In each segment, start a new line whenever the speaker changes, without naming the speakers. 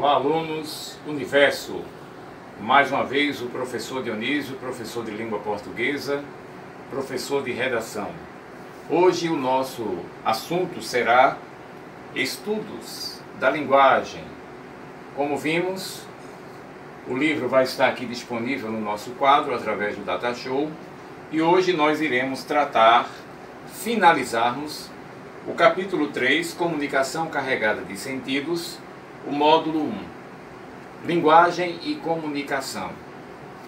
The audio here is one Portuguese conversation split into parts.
Olá, alunos, Universo. Mais uma vez o professor Dionísio, professor de língua portuguesa, professor de redação. Hoje o nosso assunto será estudos da linguagem. Como vimos, o livro vai estar aqui disponível no nosso quadro através do Data Show. E hoje nós iremos finalizarmos o capítulo 3, Comunicação Carregada de Sentidos, o módulo 1, Linguagem e Comunicação.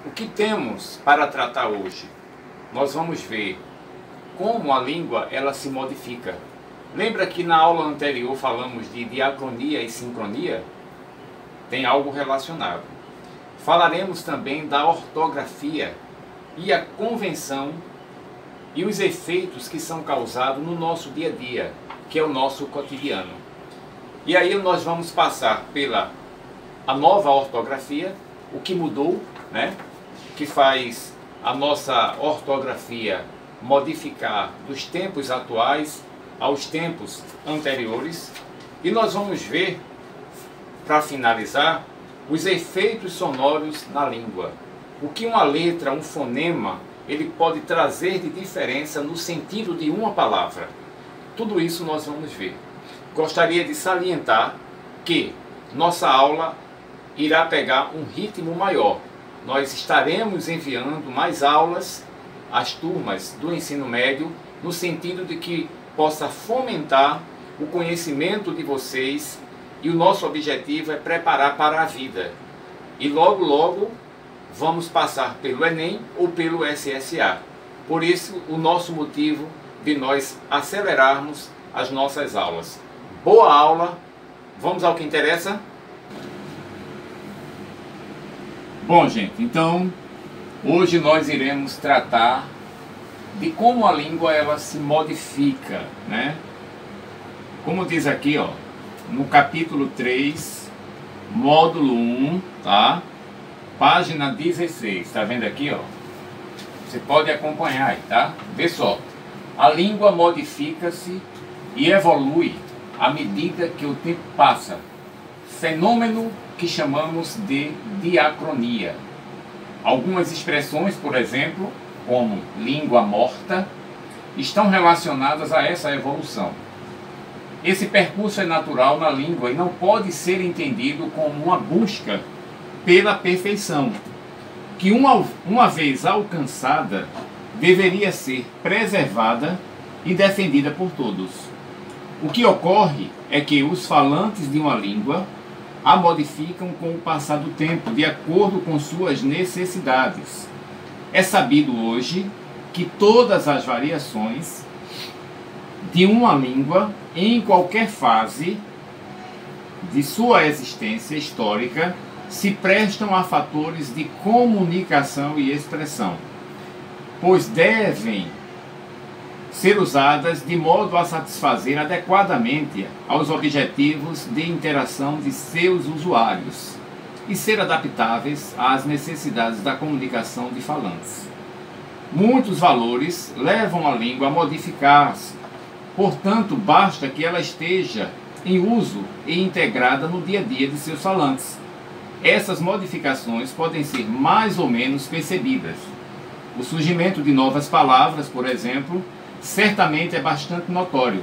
O que temos para tratar hoje? Nós vamos ver como a língua ela se modifica. Lembra que na aula anterior falamos de diacronia e sincronia? Tem algo relacionado. Falaremos também da ortografia e a convenção e os efeitos que são causados no nosso dia a dia, que é o nosso cotidiano. E aí nós vamos passar pela a nova ortografia, o que mudou, né? Que faz a nossa ortografia modificar dos tempos atuais aos tempos anteriores. E nós vamos ver, para finalizar, os efeitos sonoros na língua. O que uma letra, um fonema, ele pode trazer de diferença no sentido de uma palavra. Tudo isso nós vamos ver. Gostaria de salientar que nossa aula irá pegar um ritmo maior. Nós estaremos enviando mais aulas às turmas do ensino médio, no sentido de que possa fomentar o conhecimento de vocês, e o nosso objetivo é preparar para a vida. E logo, logo, vamos passar pelo Enem ou pelo SSA. Por isso, o nosso motivo de nós acelerarmos as nossas aulas. Boa aula, vamos ao que interessa? Bom, gente, então, hoje nós iremos tratar de como a língua ela se modifica, né? Como diz aqui, ó, no capítulo 3, módulo 1, tá? Página 16, tá vendo aqui, ó? Você pode acompanhar aí, tá? Vê só. A língua modifica-se e evolui à medida que o tempo passa. Fenômeno que chamamos de diacronia. Algumas expressões, por exemplo, como língua morta, estão relacionadas a essa evolução. Esse percurso é natural na língua e não pode ser entendido como uma busca pela perfeição, que uma vez alcançada, deveria ser preservada e defendida por todos. O que ocorre é que os falantes de uma língua a modificam com o passar do tempo, de acordo com suas necessidades. É sabido hoje que todas as variações de uma língua, em qualquer fase de sua existência histórica, se prestam a fatores de comunicação e expressão, pois devem ser usadas de modo a satisfazer adequadamente aos objetivos de interação de seus usuários e ser adaptáveis às necessidades da comunicação de falantes. Muitos valores levam a língua a modificar-se, portanto, basta que ela esteja em uso e integrada no dia a dia de seus falantes. Essas modificações podem ser mais ou menos percebidas. O surgimento de novas palavras, por exemplo, certamente é bastante notório,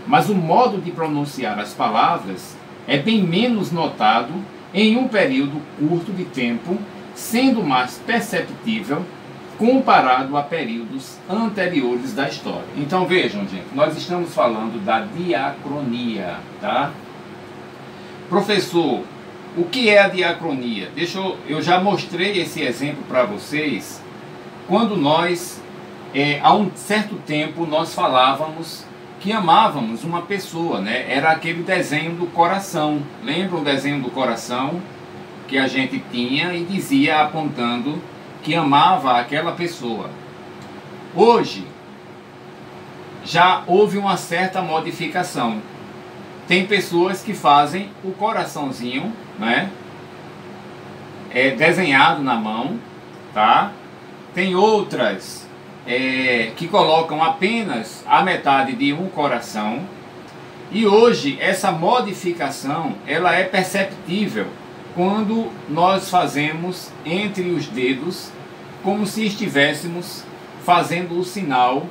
mas o modo de pronunciar as palavras é bem menos notado em um período curto de tempo, sendo mais perceptível comparado a períodos anteriores da história. Então vejam, gente, nós estamos falando da diacronia, tá? Professor, o que é a diacronia? Eu já mostrei esse exemplo para vocês quando nós, há um certo tempo, nós falávamos que amávamos uma pessoa, né? Era aquele desenho do coração. Lembra o desenho do coração que a gente tinha e dizia apontando que amava aquela pessoa. Hoje, já houve uma certa modificação. Tem pessoas que fazem o coraçãozinho, né? Desenhado na mão, tá? Tem outras que colocam apenas a metade de um coração. E hoje essa modificação ela é perceptível quando nós fazemos entre os dedos como se estivéssemos fazendo o sinal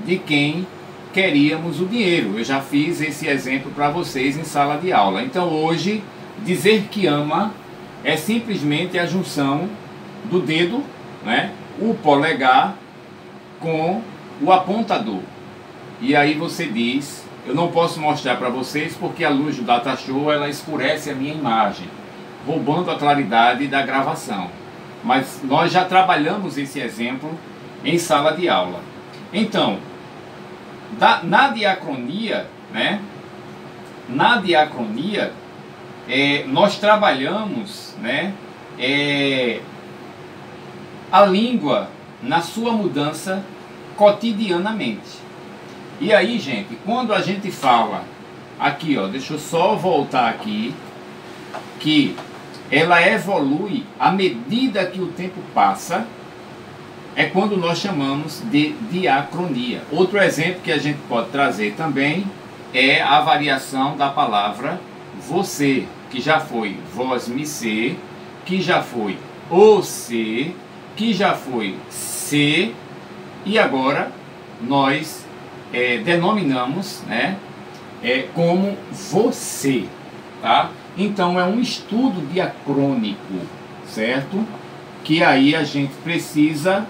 de quem queríamos o dinheiro. Eu já fiz esse exemplo para vocês em sala de aula. Então hoje, dizer que ama é simplesmente a junção do dedo, né, o polegar com o apontador. E aí você diz, eu não posso mostrar para vocês porque a luz do Data Show ela escurece a minha imagem, roubando a claridade da gravação. Mas nós já trabalhamos esse exemplo em sala de aula. Então, na diacronia, né? Na diacronia, nós trabalhamos, né? A língua na sua mudança cotidianamente. E aí, gente, quando a gente fala aqui, ó, deixa eu só voltar aqui, que ela evolui à medida que o tempo passa, é quando nós chamamos de diacronia. Outro exemplo que a gente pode trazer também é a variação da palavra você, que já foi vós-me-se, que já foi o-se, que já foi se, e agora nós denominamos, né, como você, tá? Então é um estudo diacrônico, certo? Que aí a gente precisa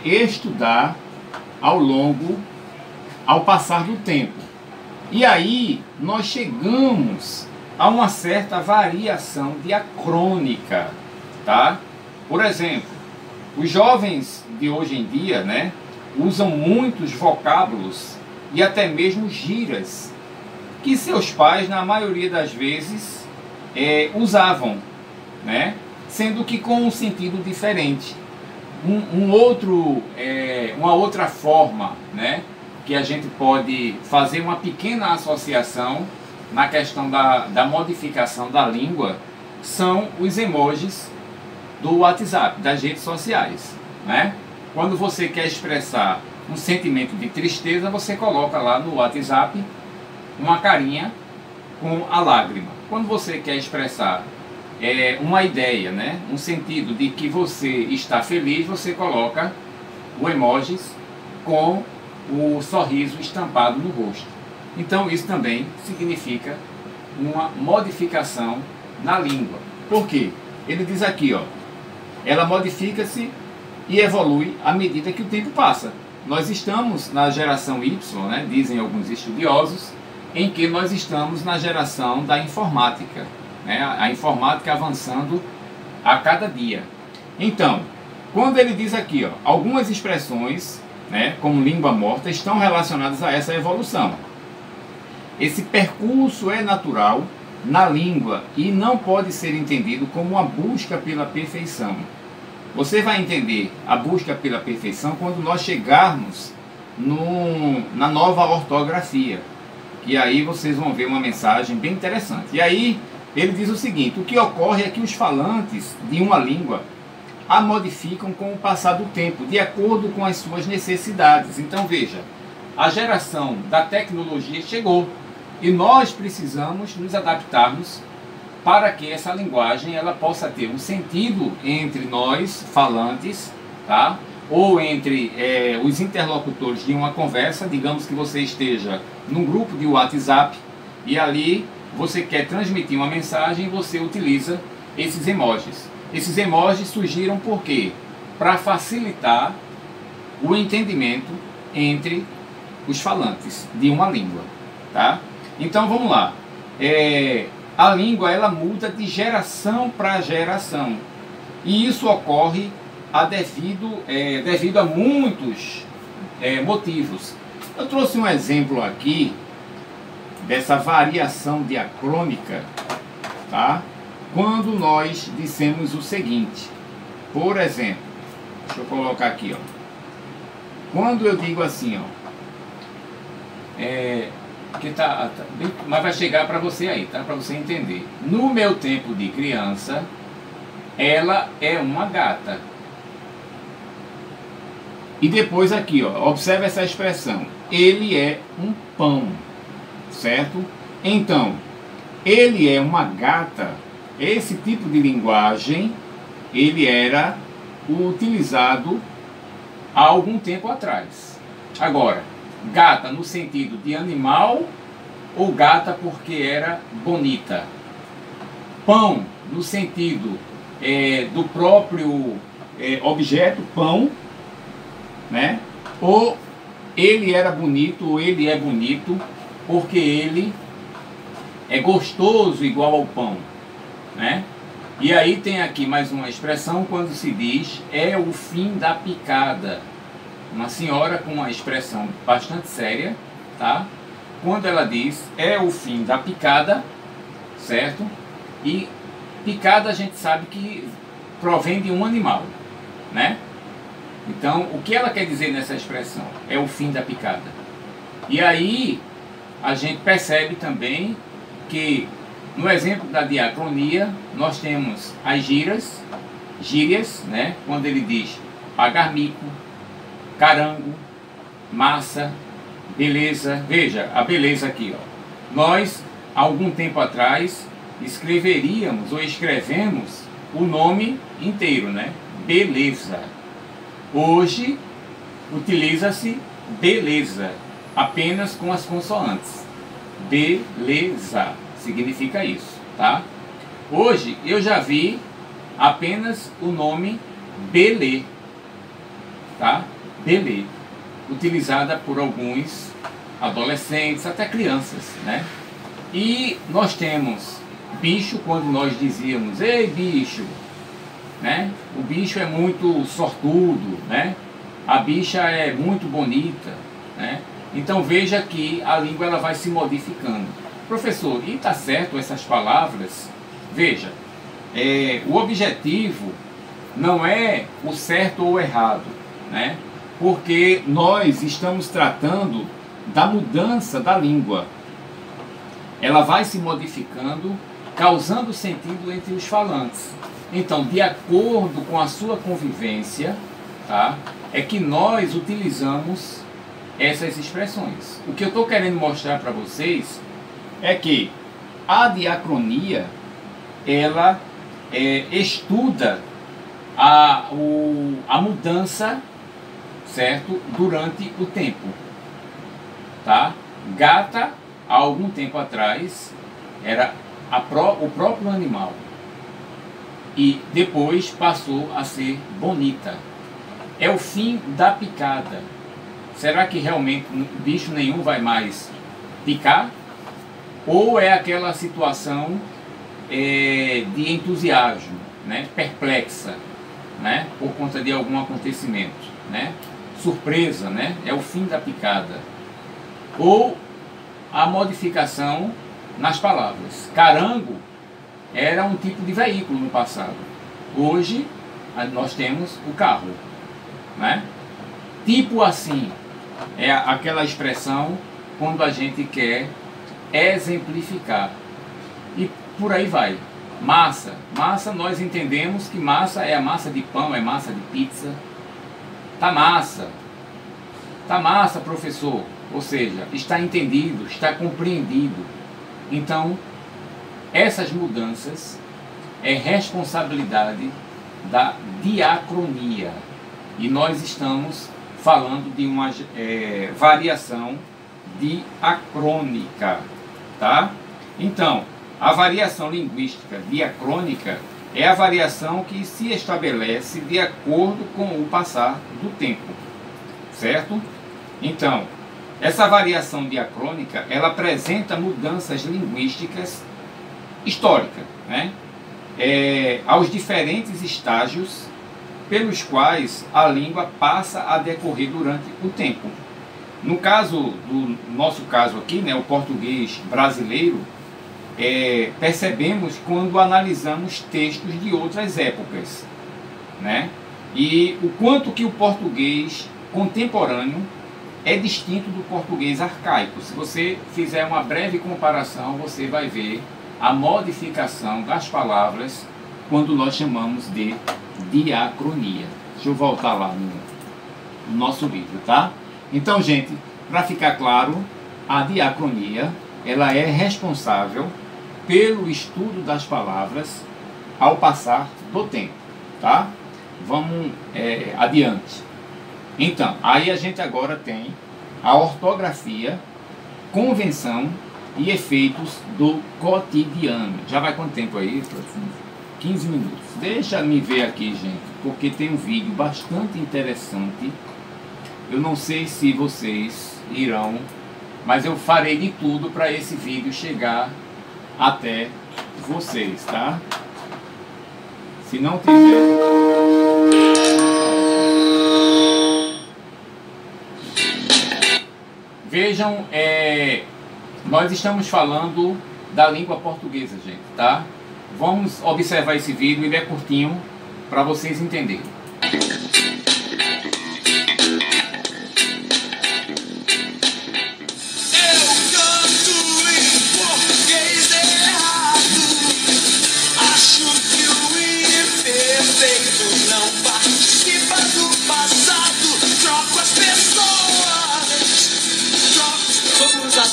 estudar ao passar do tempo. E aí nós chegamos a uma certa variação diacrônica, tá? Por exemplo, os jovens de hoje em dia, né, usam muitos vocábulos e até mesmo gírias que seus pais, na maioria das vezes, usavam, né? Sendo que com um sentido diferente. Uma outra forma, né, que a gente pode fazer uma pequena associação na questão da modificação da língua são os emojis do WhatsApp, das redes sociais, né? Quando você quer expressar um sentimento de tristeza, você coloca lá no WhatsApp uma carinha com a lágrima. Quando você quer expressar uma ideia, né, um sentido de que você está feliz, você coloca o emojis com o sorriso estampado no rosto. Então isso também significa uma modificação na língua. Por quê? Ele diz aqui, ó, ela modifica-se e evolui à medida que o tempo passa. Nós estamos na geração Y, né, dizem alguns estudiosos, em que nós estamos na geração da informática, né, a informática avançando a cada dia. Então, quando ele diz aqui, ó, algumas expressões, né, como língua morta, estão relacionadas a essa evolução. Esse percurso é natural na língua e não pode ser entendido como uma busca pela perfeição. Você vai entender a busca pela perfeição quando nós chegarmos na nova ortografia. E aí vocês vão ver uma mensagem bem interessante. E aí ele diz o seguinte: o que ocorre é que os falantes de uma língua a modificam com o passar do tempo, de acordo com as suas necessidades. Então veja, a geração da tecnologia chegou e nós precisamos nos adaptarmos para que essa linguagem ela possa ter um sentido entre nós falantes, tá? Ou entre os interlocutores de uma conversa. Digamos que você esteja num grupo de WhatsApp e ali você quer transmitir uma mensagem e você utiliza esses emojis. Esses emojis surgiram por quê? Para facilitar o entendimento entre os falantes de uma língua, tá? Então vamos lá. A língua ela muda de geração para geração e isso ocorre devido a muitos motivos. Eu trouxe um exemplo aqui dessa variação diacrônica, tá? Quando nós dissemos o seguinte, por exemplo, deixa eu colocar aqui, ó. Quando eu digo assim, ó, mas vai chegar para você aí, tá? Para você entender. No meu tempo de criança, ela é uma gata. E depois aqui, ó, observe essa expressão. Ele é um pão. certo? Então, ele é uma gata. Esse tipo de linguagem, ele era utilizado há algum tempo atrás. Agora, gata no sentido de animal ou gata porque era bonita? Pão no sentido do próprio objeto, pão, né? Ou ele era bonito, ou ele é bonito porque ele é gostoso igual ao pão, né? E aí tem aqui mais uma expressão quando se diz é o fim da picada. Uma senhora com uma expressão bastante séria, tá? Quando ela diz é o fim da picada, certo? E picada a gente sabe que provém de um animal, né? Então, o que ela quer dizer nessa expressão? É o fim da picada. E aí a gente percebe também que no exemplo da diacronia nós temos as gírias, né? Quando ele diz pagar mico, carango, massa, beleza. Veja a beleza aqui, ó. Nós, há algum tempo atrás, escrevemos o nome inteiro, né? Beleza. Hoje, utiliza-se beleza, apenas com as consoantes. Beleza significa isso, tá? Hoje, eu já vi apenas o nome belê, tá? Belê, utilizada por alguns adolescentes, até crianças, né? E nós temos bicho quando nós dizíamos, ei bicho, né? O bicho é muito sortudo, né? A bicha é muito bonita, né? Então veja que a língua ela vai se modificando. Professor, e está certo essas palavras? Veja, o objetivo não é o certo ou o errado, né? Porque nós estamos tratando da mudança da língua. Ela vai se modificando, causando sentido entre os falantes. Então, de acordo com a sua convivência, tá, é que nós utilizamos essas expressões. O que eu estou querendo mostrar para vocês é que a diacronia, ela estuda a mudança, certo, durante o tempo, tá? Gata, há algum tempo atrás, era o próprio animal e depois passou a ser bonita. É o fim da picada. Será que realmente bicho nenhum vai mais picar? Ou é aquela situação de entusiasmo, né? Perplexa, né? Por conta de algum acontecimento, né? Surpresa, né? É o fim da picada. Ou a modificação nas palavras. Carango era um tipo de veículo no passado. Hoje nós temos o carro, né? Tipo assim é aquela expressão quando a gente quer exemplificar. E por aí vai. Massa. Massa, nós entendemos que massa é a massa de pão, é massa de pizza. Tá massa. Tá massa, professor. Ou seja, está entendido, está compreendido. Então, essas mudanças é responsabilidade da diacronia. E nós estamos falando de uma variação diacrônica, tá? Então, a variação linguística diacrônica é a variação que se estabelece de acordo com o passar do tempo, certo? Então, essa variação diacrônica, ela apresenta mudanças linguísticas históricas, né? Aos diferentes estágios pelos quais a língua passa a decorrer durante o tempo. No caso do nosso caso aqui, né, o português brasileiro, percebemos quando analisamos textos de outras épocas, né? E o quanto que o português contemporâneo é distinto do português arcaico. Se você fizer uma breve comparação, você vai ver a modificação das palavras quando nós chamamos de diacronia. Deixa eu voltar lá no nosso livro, tá? Então, gente, para ficar claro, a diacronia ela é responsável pelo estudo das palavras ao passar do tempo, tá? Vamos adiante. Então, aí a gente agora tem a ortografia, convenção e efeitos do cotidiano. Já vai quanto tempo aí? 15 minutos. Deixa me ver aqui, gente, porque tem um vídeo bastante interessante. Eu não sei se vocês irão, mas eu farei de tudo para esse vídeo chegar até vocês, tá? Se não tiver... Vejam, nós estamos falando da língua portuguesa, gente, tá? Vamos observar esse vídeo, ele é curtinho, para vocês entenderem.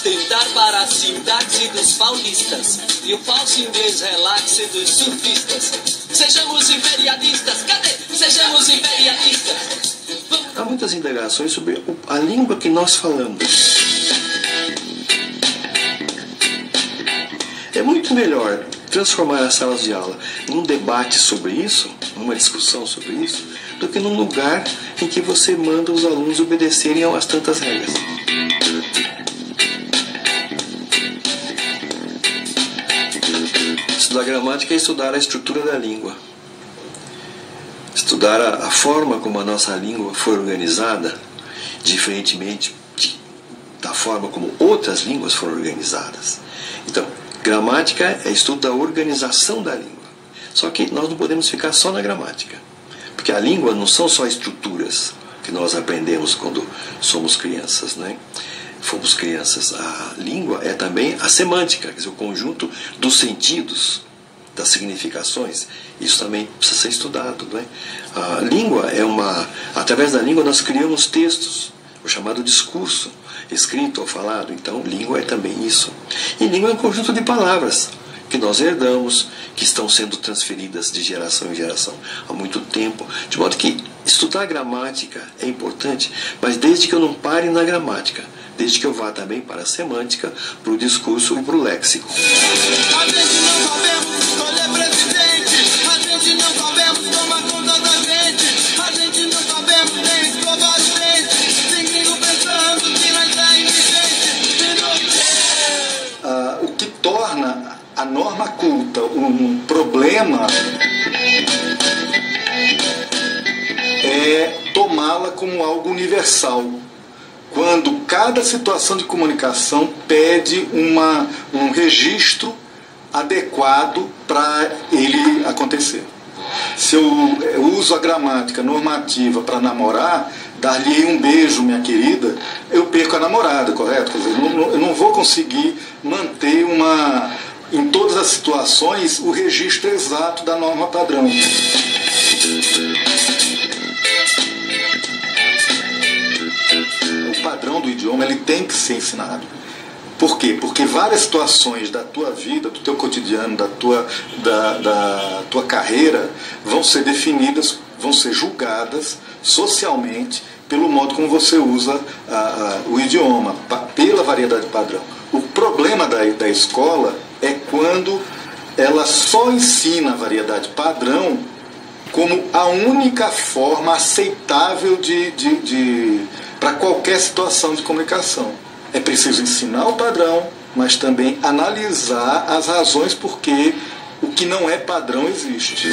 Tentar para a sintaxe dos paulistas e o falso inglês relaxe dos surfistas. Sejamos imperialistas, cadê? Sejamos imperialistas.
Há muitas indagações sobre a língua que nós falamos. É muito melhor transformar as salas de aula num debate sobre isso, numa discussão sobre isso, do que num lugar em que você manda os alunos obedecerem às tantas regras. Estudar gramática é estudar a estrutura da língua. Estudar a forma como a nossa língua foi organizada, diferentemente da forma como outras línguas foram organizadas. Então, gramática é estudo da organização da língua. Só que nós não podemos ficar só na gramática. Porque a língua não são só estruturas que nós aprendemos quando somos crianças, né? Fomos crianças. A língua é também a semântica, quer dizer, o conjunto dos sentidos, das significações. Isso também precisa ser estudado, né? A língua é através da língua nós criamos textos, o chamado discurso, escrito ou falado. Então, língua é também isso. E língua é um conjunto de palavras que nós herdamos, que estão sendo transferidas de geração em geração há muito tempo. De modo que estudar gramática é importante, mas desde que eu não pare na gramática, desde que eu vá também para a semântica, para o discurso e para o léxico.
A gente não sabemos escolher presidente, a gente não sabemos tomar conta da gente, a gente não sabemos nem escovar os dentes, tem gringo pensando que nós é inteligente.
O que torna a norma culta um problema é tomá-la como algo universal. Quando cada situação de comunicação pede um registro adequado para ele acontecer. Se eu uso a gramática normativa para namorar, dar-lhe um beijo, minha querida, eu perco a namorada, correto? Quer dizer, eu não vou conseguir manter em todas as situações o registro exato da norma padrão. O padrão do idioma ele tem que ser ensinado. Por quê? Porque várias situações da tua vida, do teu cotidiano, da tua carreira vão ser definidas, vão ser julgadas socialmente pelo modo como você usa o idioma, pela variedade padrão. O problema da escola é quando ela só ensina a variedade padrão como a única forma aceitável para qualquer situação de comunicação. É preciso ensinar o padrão, mas também analisar as razões por que o que não é padrão existe.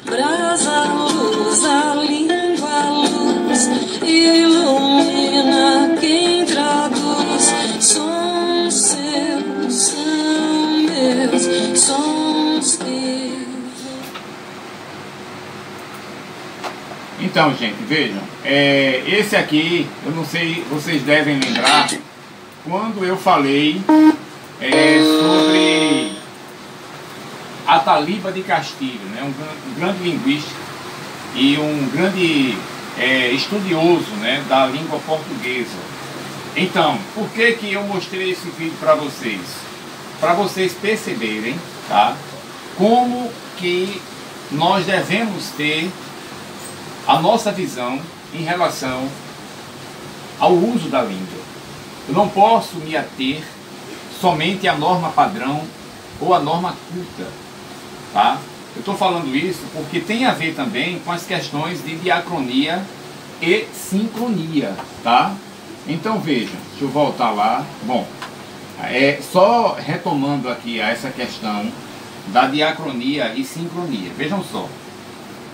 Brasa, luz, a língua, luz, ilumina quem traduz. Sons seus são meus, sons teus.
Então, gente, vejam, esse aqui, eu não sei, vocês devem lembrar, quando eu falei sobre Ataliba de Castilho, né? Um grande linguista e um grande estudioso, né, da língua portuguesa. Então, por que que eu mostrei esse vídeo para vocês? Para vocês perceberem, tá, como que nós devemos ter a nossa visão em relação ao uso da língua. Eu não posso me ater somente à norma padrão ou à norma culta, tá? Eu estou falando isso porque tem a ver também com as questões de diacronia e sincronia, tá? Então vejam, deixa eu voltar lá. Bom, só retomando aqui essa questão da diacronia e sincronia. Vejam só,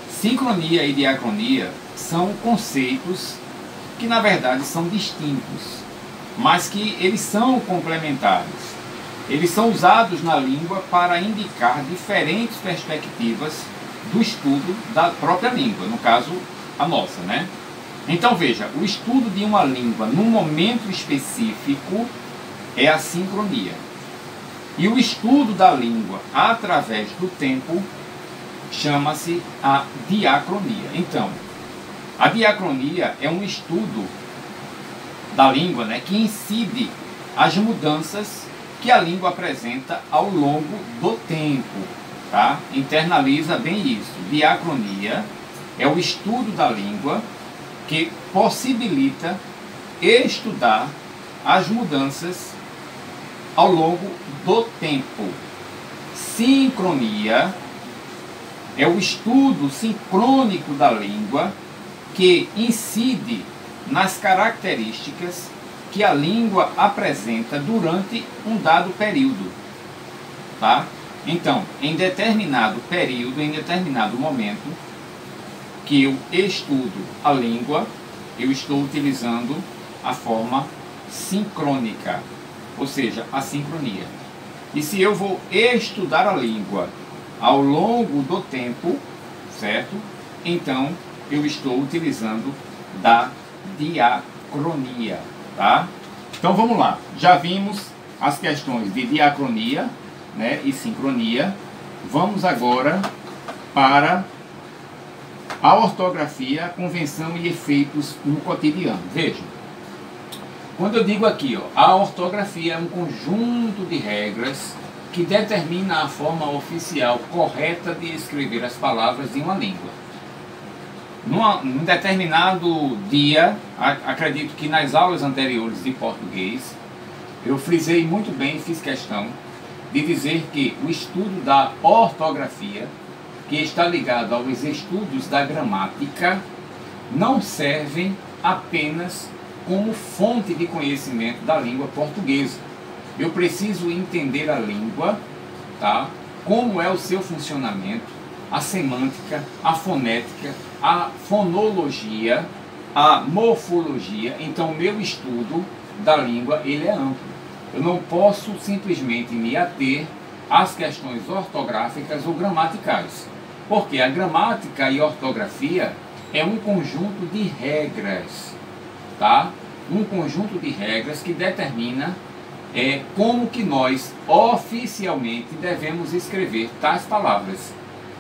sincronia e diacronia são conceitos que na verdade são distintos, mas que eles são complementares. Eles são usados na língua para indicar diferentes perspectivas do estudo da própria língua, no caso a nossa, né? Então veja, o estudo de uma língua num momento específico é a sincronia. E o estudo da língua através do tempo chama-se a diacronia. Então, a diacronia é um estudo da língua, né, que incide as mudanças que a língua apresenta ao longo do tempo, tá? Internaliza bem isso. Diacronia é o estudo da língua que possibilita estudar as mudanças ao longo do tempo. Sincronia é o estudo sincrônico da língua que incide nas características que a língua apresenta durante um dado período, tá? Então, em determinado período, em determinado momento que eu estudo a língua, eu estou utilizando a forma sincrônica, ou seja, a sincronia. E se eu vou estudar a língua ao longo do tempo, certo? Então, eu estou utilizando da diacronia, tá? Então vamos lá, já vimos as questões de diacronia, né, e sincronia. Vamos agora para a ortografia, convenção e efeitos no cotidiano. Vejam, quando eu digo aqui, ó, a ortografia é um conjunto de regras que determina a forma oficial correta de escrever as palavras em uma língua. Num determinado dia, acredito que nas aulas anteriores de português, eu frisei muito bem, fiz questão de dizer que o estudo da ortografia, que está ligado aos estudos da gramática, não servem apenas como fonte de conhecimento da língua portuguesa. Eu preciso entender a língua, tá? Como é o seu funcionamento, a semântica, a fonética, a fonologia, a morfologia. Então, o meu estudo da língua, ele é amplo. Eu não posso simplesmente me ater às questões ortográficas ou gramaticais, porque a gramática e a ortografia é um conjunto de regras, tá? Um conjunto de regras que determina como que nós oficialmente devemos escrever tais palavras.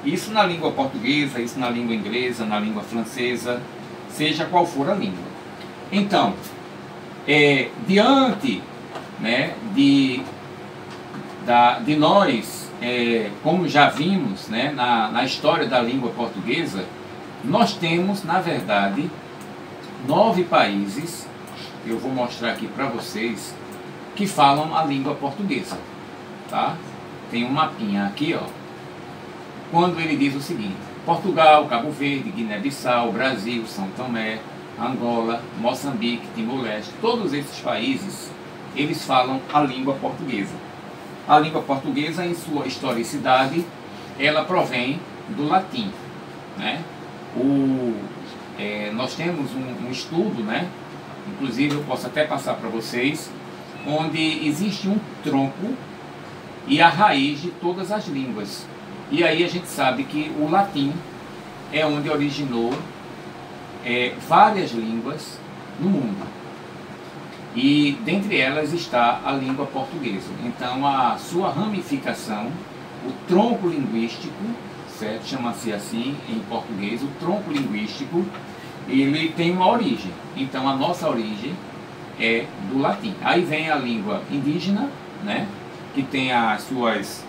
Isso na língua portuguesa, isso na língua inglesa, na língua francesa, seja qual for a língua. Então, diante, né, de nós, como já vimos, né, na história da língua portuguesa, nós temos, na verdade, 9 países, eu vou mostrar aqui para vocês, que falam a língua portuguesa, tá? Tem um mapinha aqui, ó, quando ele diz o seguinte: Portugal, Cabo Verde, Guiné-Bissau, Brasil, São Tomé, Angola, Moçambique, Timor-Leste, todos esses países, eles falam a língua portuguesa. A língua portuguesa, em sua historicidade, ela provém do latim, né? Nós temos um estudo, né? Inclusive eu posso até passar para vocês, onde existe um tronco e a raiz de todas as línguas. E aí a gente sabe que o latim é onde originou várias línguas no mundo. E dentre elas está a língua portuguesa. Então a sua ramificação o tronco linguístico, certo? Chama-se assim em português, o tronco linguístico, ele tem uma origem. Então a nossa origem é do latim. Aí vem a língua indígena, né? Que tem as suas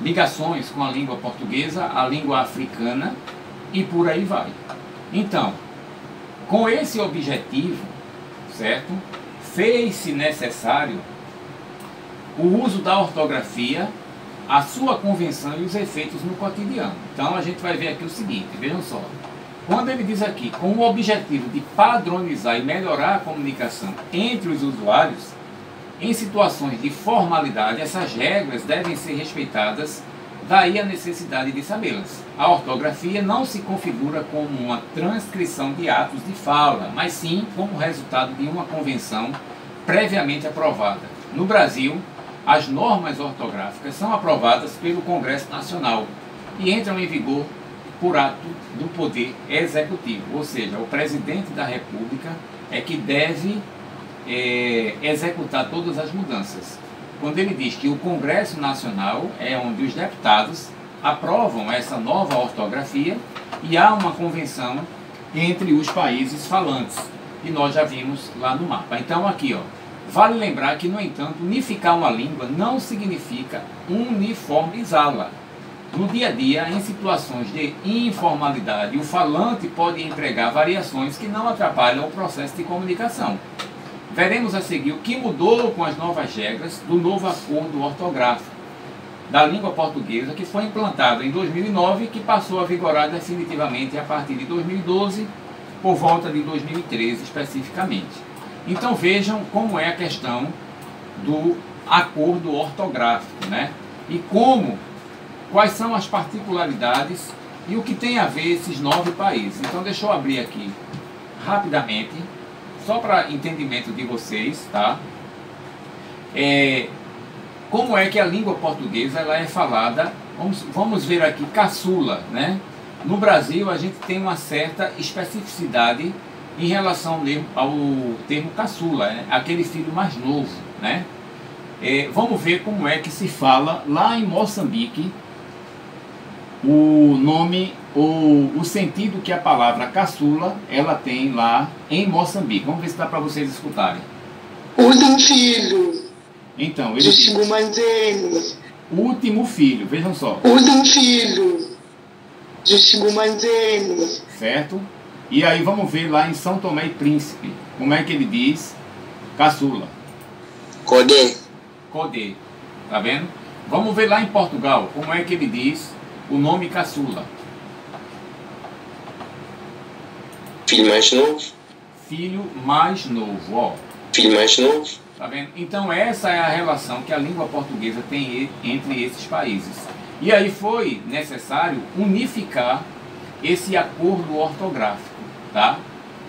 ligações com a língua portuguesa, a língua africana e por aí vai. Então, com esse objetivo, certo? Fez-se necessário o uso da ortografia, a sua convenção e os efeitos no cotidiano. Então a gente vai ver aqui o seguinte, vejam só. Quando ele diz aqui, com o objetivo de padronizar e melhorar a comunicação entre os usuários, em situações de formalidade, essas regras devem ser respeitadas, daí a necessidade de sabê-las. A ortografia não se configura como uma transcrição de atos de fala, mas sim como resultado de uma convenção previamente aprovada. No Brasil, as normas ortográficas são aprovadas pelo Congresso Nacional e entram em vigor por ato do Poder Executivo, ou seja, o Presidente da República é que deve executar todas as mudanças. Quando ele diz que o Congresso Nacional é onde os deputados aprovam essa nova ortografia e há uma convenção entre os países falantes, e nós já vimos lá no mapa. Então aqui, ó, vale lembrar que, no entanto, unificar uma língua não significa uniformizá-la. No dia a dia, em situações de informalidade, o falante pode empregar variações que não atrapalham o processo de comunicação. Veremos a seguir o que mudou com as novas regras do novo acordo ortográfico da língua portuguesa, que foi implantado em 2009 e que passou a vigorar definitivamente a partir de 2012, por volta de 2013 especificamente. Então vejam como é a questão do acordo ortográfico, né? E quais são as particularidades e o que tem a ver esses 9 países. Então deixa eu abrir aqui rapidamente, só para entendimento de vocês, tá? Como é que a língua portuguesa ela é falada? Vamos ver aqui, caçula, né? No Brasil a gente tem uma certa especificidade em relação ao termo caçula, né? Aquele filho mais novo, né? Vamos ver como é que se fala lá em Moçambique o nome ou o sentido que a palavra caçula ela tem lá em Moçambique. Vamos ver se dá para vocês escutarem.
Último filho.
Então, ele diz, último filho, vejam só.
Último filho.
Certo? E aí vamos ver lá em São Tomé e Príncipe, como é que ele diz caçula.
Codê.
Codê. Tá vendo? Vamos ver lá em Portugal, como é que ele diz o nome caçula.
Filho mais novo.
Filho mais novo, ó.
Filho mais novo.
Tá vendo? Então essa é a relação que a língua portuguesa tem entre esses países. E aí foi necessário unificar esse acordo ortográfico, tá?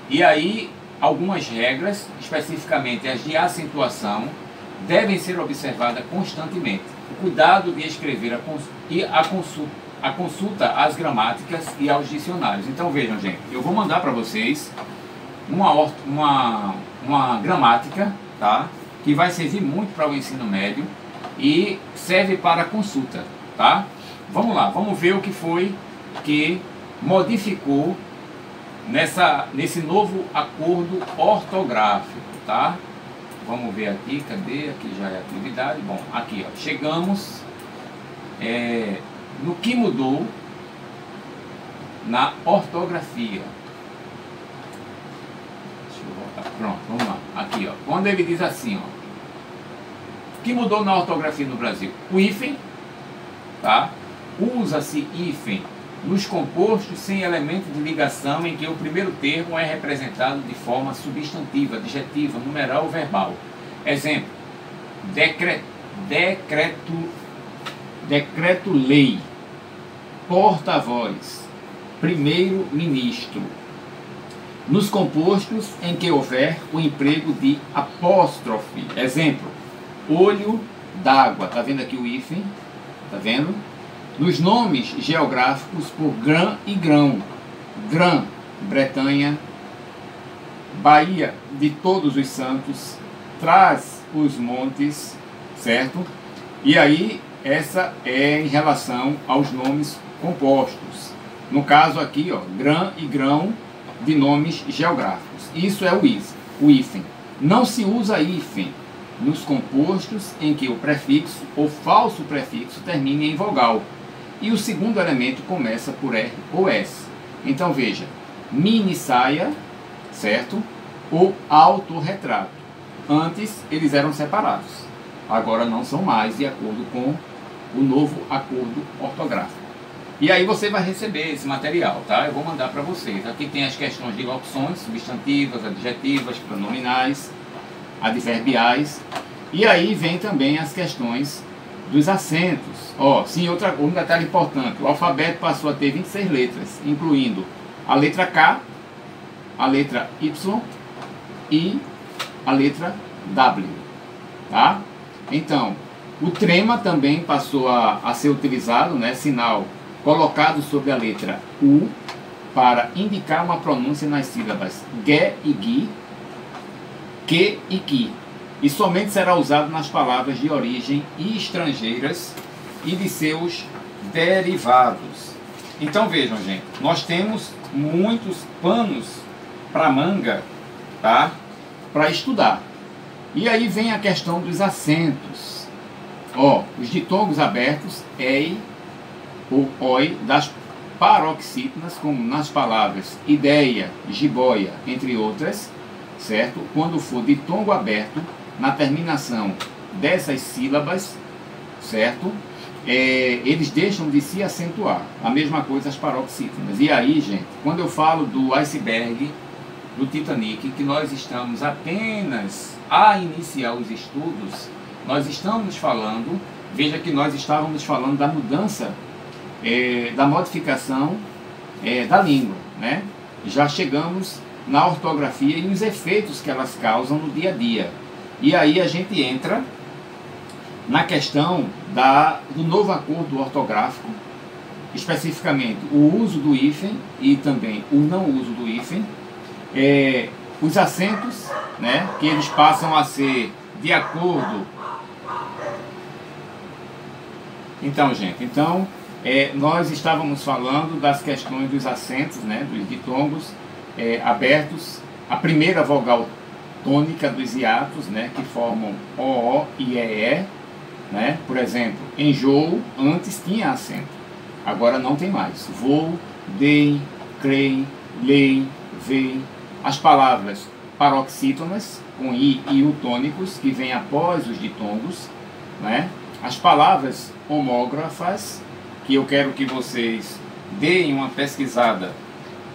E aí algumas regras, especificamente as de acentuação, devem ser observadas constantemente. O cuidado de escrever a consulta às gramáticas e aos dicionários. Então vejam, gente, eu vou mandar para vocês uma gramática, tá? Que vai servir muito para o ensino médio e serve para consulta, tá? Vamos lá, vamos ver o que foi que modificou nesse novo acordo ortográfico, tá? Vamos ver aqui, cadê? Aqui já é atividade. Bom, aqui, ó, chegamos no que mudou na ortografia. Deixa eu voltar. Pronto, vamos lá. Aqui, ó. Quando ele diz assim, ó, o que mudou na ortografia no Brasil? O hífen, tá? Usa-se hífen nos compostos sem elemento de ligação em que o primeiro termo é representado de forma substantiva, adjetiva, numeral ou verbal. Exemplo: decreto-lei, porta-voz, primeiro-ministro. Nos compostos em que houver o emprego de apóstrofe. Exemplo: olho d'água. Tá vendo aqui o hífen? Tá vendo? Nos nomes geográficos por grã e grão. Grã, Bretanha, Bahia de Todos os Santos, Trás os Montes, certo? E aí essa é em relação aos nomes compostos. No caso aqui, ó, grã e grão de nomes geográficos. Isso é o hífen. Não se usa hífen nos compostos em que o prefixo ou falso prefixo termine em vogal e o segundo elemento começa por R ou S. Então veja, mini saia, certo? Ou autorretrato. Antes eles eram separados, agora não são mais, de acordo com o novo acordo ortográfico. E aí você vai receber esse material, tá? Eu vou mandar para vocês. Aqui tem as questões de locuções, substantivas, adjetivas, pronominais, adverbiais. E aí vem também as questões dos acentos. Ó, sim, um detalhe importante. O alfabeto passou a ter 26 letras, incluindo a letra K, a letra Y e a letra W, tá? Então, o trema também passou a ser utilizado, né? Sinal colocado sobre a letra U para indicar uma pronúncia nas sílabas G e Gui, que e ki. E somente será usado nas palavras de origem estrangeiras e de seus derivados. Então vejam, gente, nós temos muitos panos para manga, tá? Para estudar. E aí vem a questão dos acentos. Ó, os ditongos abertos, ei ou oi, das paroxítonas, como nas palavras ideia, jiboia, entre outras, certo? Quando for ditongo aberto, na terminação dessas sílabas, certo? Eles deixam de se acentuar. A mesma coisa as paroxítonas. E aí, gente, quando eu falo do iceberg, do Titanic, que nós estamos apenas a iniciar os estudos, nós estamos falando, veja que nós estávamos falando da mudança, da modificação da língua, né? Já chegamos na ortografia e os efeitos que elas causam no dia a dia. E aí a gente entra na questão do novo acordo ortográfico, especificamente o uso do hífen e também o não uso do hífen, os acentos, né, que eles passam a ser de acordo. Então, gente, nós estávamos falando das questões dos acentos, né, dos ditongos abertos, a primeira vogal tônica dos hiatos, né, que formam O e EE, né? Por exemplo, enjoo antes tinha acento, agora não tem mais. Vou, dei, crei, lei, vei. As palavras paroxítonas, com I e U tônicos, que vêm após os ditongos, né? As palavras homógrafas, que eu quero que vocês deem uma pesquisada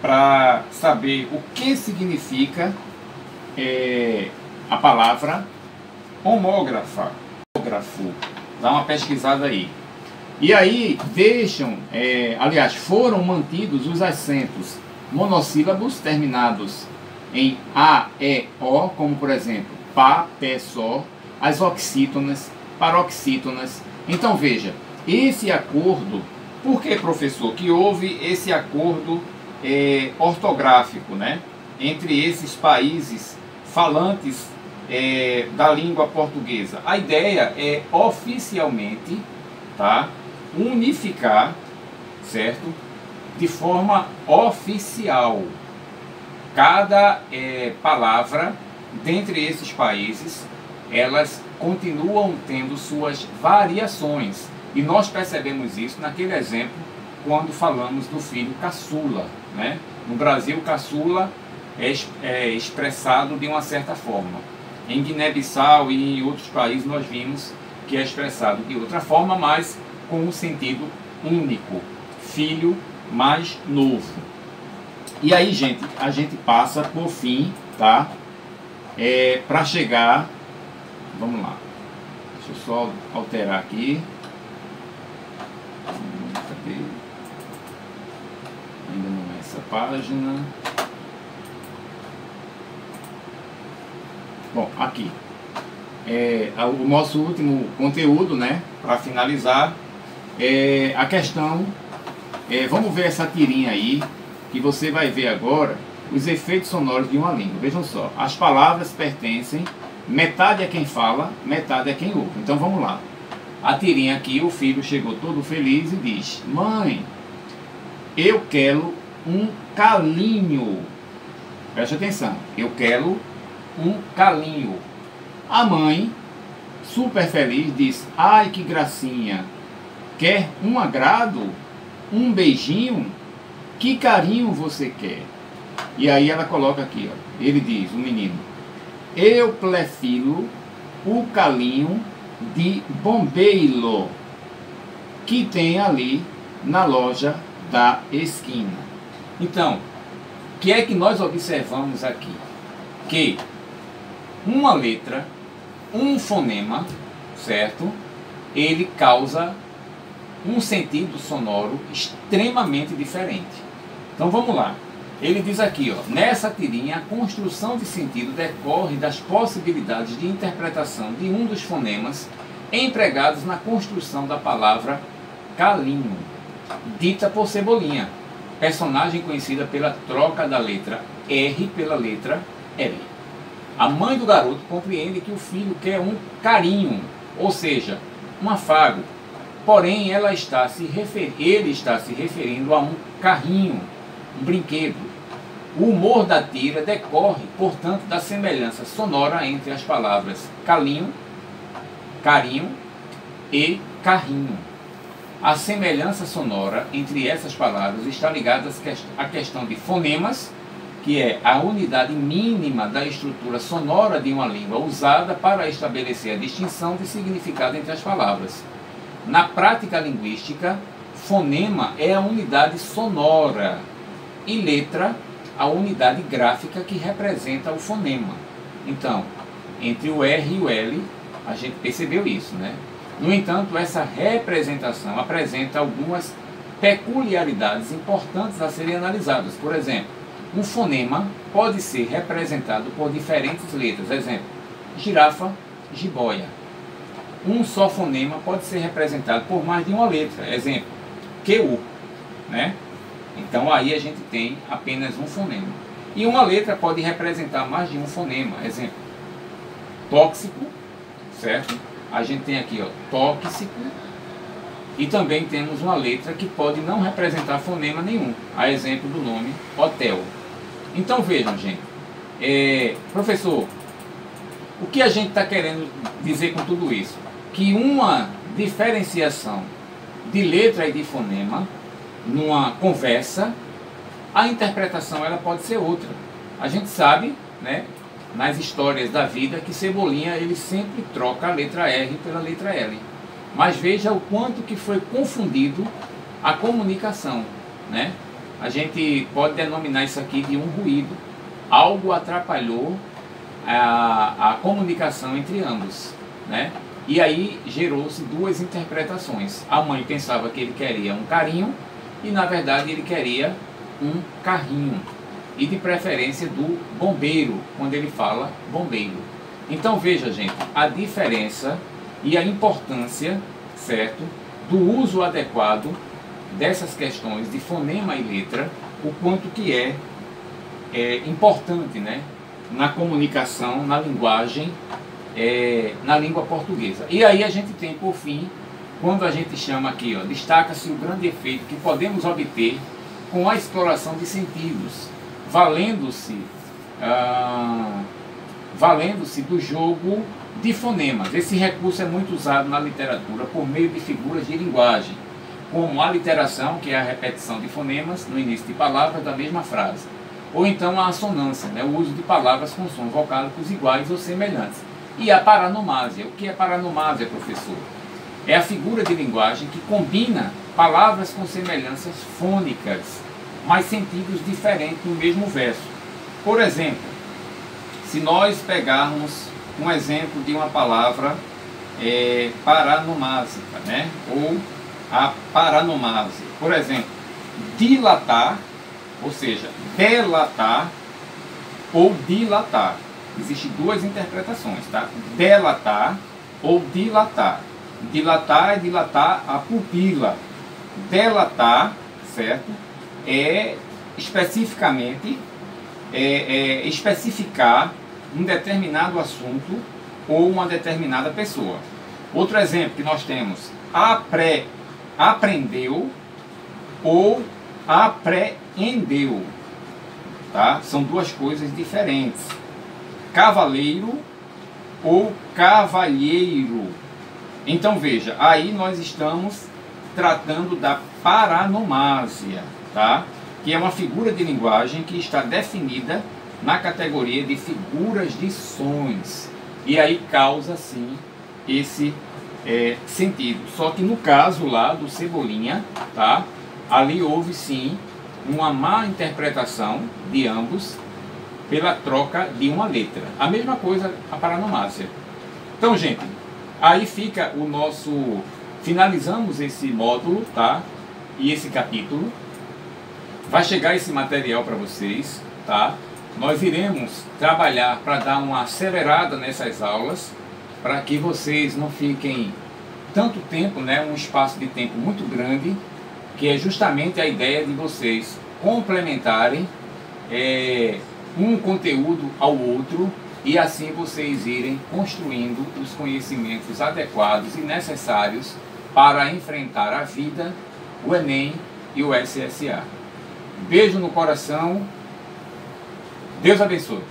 para saber o que significa a palavra homógrafa. Dá uma pesquisada aí. E aí foram mantidos os acentos monossílabos terminados em A, E, O, como por exemplo Pá, Pé, Só, as oxítonas, paroxítonas. Então veja, esse acordo, por que, professor, que houve esse acordo ortográfico, né, entre esses países falantes da língua portuguesa? A ideia é oficialmente, tá, unificar, certo, de forma oficial cada palavra dentre esses países. Elas continuam tendo suas variações e nós percebemos isso naquele exemplo quando falamos do filho caçula, né? No Brasil, caçula é expressado de uma certa forma. Em Guiné-Bissau e em outros países nós vimos que é expressado de outra forma, mas com um sentido único, filho mais novo. E aí, gente, a gente passa por fim, tá? Para chegar, vamos lá, deixa eu só alterar aqui. Cadê? Ainda não é essa página. Bom, aqui o nosso último conteúdo, né, para finalizar, a questão, vamos ver essa tirinha aí, que você vai ver agora os efeitos sonoros de uma língua. Vejam só, as palavras pertencem, metade é quem fala, metade é quem ouve. Então vamos lá. A tirinha aqui, o filho chegou todo feliz e diz: mãe, eu quero um calinho. Preste atenção, eu quero um calinho. A mãe, super feliz, diz: ai, que gracinha, quer um agrado? Um beijinho? Que carinho você quer? E aí ela coloca aqui, ó, ele diz, o menino: eu prefiro o calinho de bombeiro que tem ali na loja da esquina. Então, o que é que nós observamos aqui? Que uma letra, um fonema, certo? Ele causa um sentido sonoro extremamente diferente. Então vamos lá. Ele diz aqui, ó, nessa tirinha, a construção de sentido decorre das possibilidades de interpretação de um dos fonemas empregados na construção da palavra calinho, dita por Cebolinha, personagem conhecida pela troca da letra R pela letra L. A mãe do garoto compreende que o filho quer um carinho, ou seja, um afago, porém ele está se referindo a um carrinho, um brinquedo. O humor da tira decorre, portanto, da semelhança sonora entre as palavras calinho, carinho e carrinho. A semelhança sonora entre essas palavras está ligada à questão de fonemas, que é a unidade mínima da estrutura sonora de uma língua usada para estabelecer a distinção de significado entre as palavras. Na prática linguística, fonema é a unidade sonora e letra a unidade gráfica que representa o fonema. Então, entre o R e o L, a gente percebeu isso, né? No entanto, essa representação apresenta algumas peculiaridades importantes a serem analisadas. Por exemplo, um fonema pode ser representado por diferentes letras. Exemplo, girafa, jiboia. Um só fonema pode ser representado por mais de uma letra. Exemplo, QU, né? Então aí a gente tem apenas um fonema. E uma letra pode representar mais de um fonema. Exemplo, tóxico, certo? A gente tem aqui, ó, tóxico. E também temos uma letra que pode não representar fonema nenhum. A exemplo do nome hotel. Então vejam, gente. Professor, o que a gente está querendo dizer com tudo isso? Que uma diferenciação de letra e de fonema numa conversa, a interpretação ela pode ser outra. A gente sabe, né, nas histórias da vida, que Cebolinha ele sempre troca a letra R pela letra L. Mas veja o quanto que foi confundido a comunicação, né? A gente pode denominar isso aqui de um ruído. Algo atrapalhou a comunicação entre ambos, né? E aí gerou-se duas interpretações. A mãe pensava que ele queria um carinho e na verdade ele queria um carrinho. E de preferência do bombeiro, quando ele fala bombeiro. Então veja, gente, a diferença e a importância, certo, do uso adequado dessas questões de fonema e letra, o quanto que é importante, né, na comunicação, na linguagem, na língua portuguesa. E aí a gente tem, por fim, quando a gente chama aqui, ó, destaca-se o grande efeito que podemos obter com a exploração de sentidos, valendo-se do jogo de fonemas. Esse recurso é muito usado na literatura por meio de figuras de linguagem, como a literação, que é a repetição de fonemas no início de palavras da mesma frase, ou então a assonância, né, o uso de palavras com sons vocálicos iguais ou semelhantes. E a paranomásia. O que é paranomásia, professor? É a figura de linguagem que combina palavras com semelhanças fônicas, mas sentidos diferentes no mesmo verso. Por exemplo, se nós pegarmos um exemplo de uma palavra paranomásica, né? Ou a paranomásia. Por exemplo, dilatar, ou seja, delatar ou dilatar. Existem duas interpretações, tá? Delatar ou dilatar. Dilatar é dilatar a pupila. Delatar, certo? É especificamente especificar um determinado assunto ou uma determinada pessoa. Outro exemplo que nós temos, aprendeu ou apreendeu, tá? São duas coisas diferentes. Cavaleiro ou cavalheiro. Então veja, aí nós estamos tratando da paronomásia, tá? Que é uma figura de linguagem que está definida na categoria de figuras de sons. E aí causa sim esse sentido. Só que no caso lá do Cebolinha, tá? Ali houve sim uma má interpretação de ambos pela troca de uma letra. A mesma coisa a paronomásia. Então, gente, aí fica o nosso... Finalizamos esse módulo, tá? E esse capítulo. Vai chegar esse material para vocês, tá? Nós iremos trabalhar para dar uma acelerada nessas aulas, para que vocês não fiquem tanto tempo, né? Um espaço de tempo muito grande, que é justamente a ideia de vocês complementarem um conteúdo ao outro, e assim vocês irem construindo os conhecimentos adequados e necessários para enfrentar a vida, o Enem e o SSA. Beijo no coração. Deus abençoe.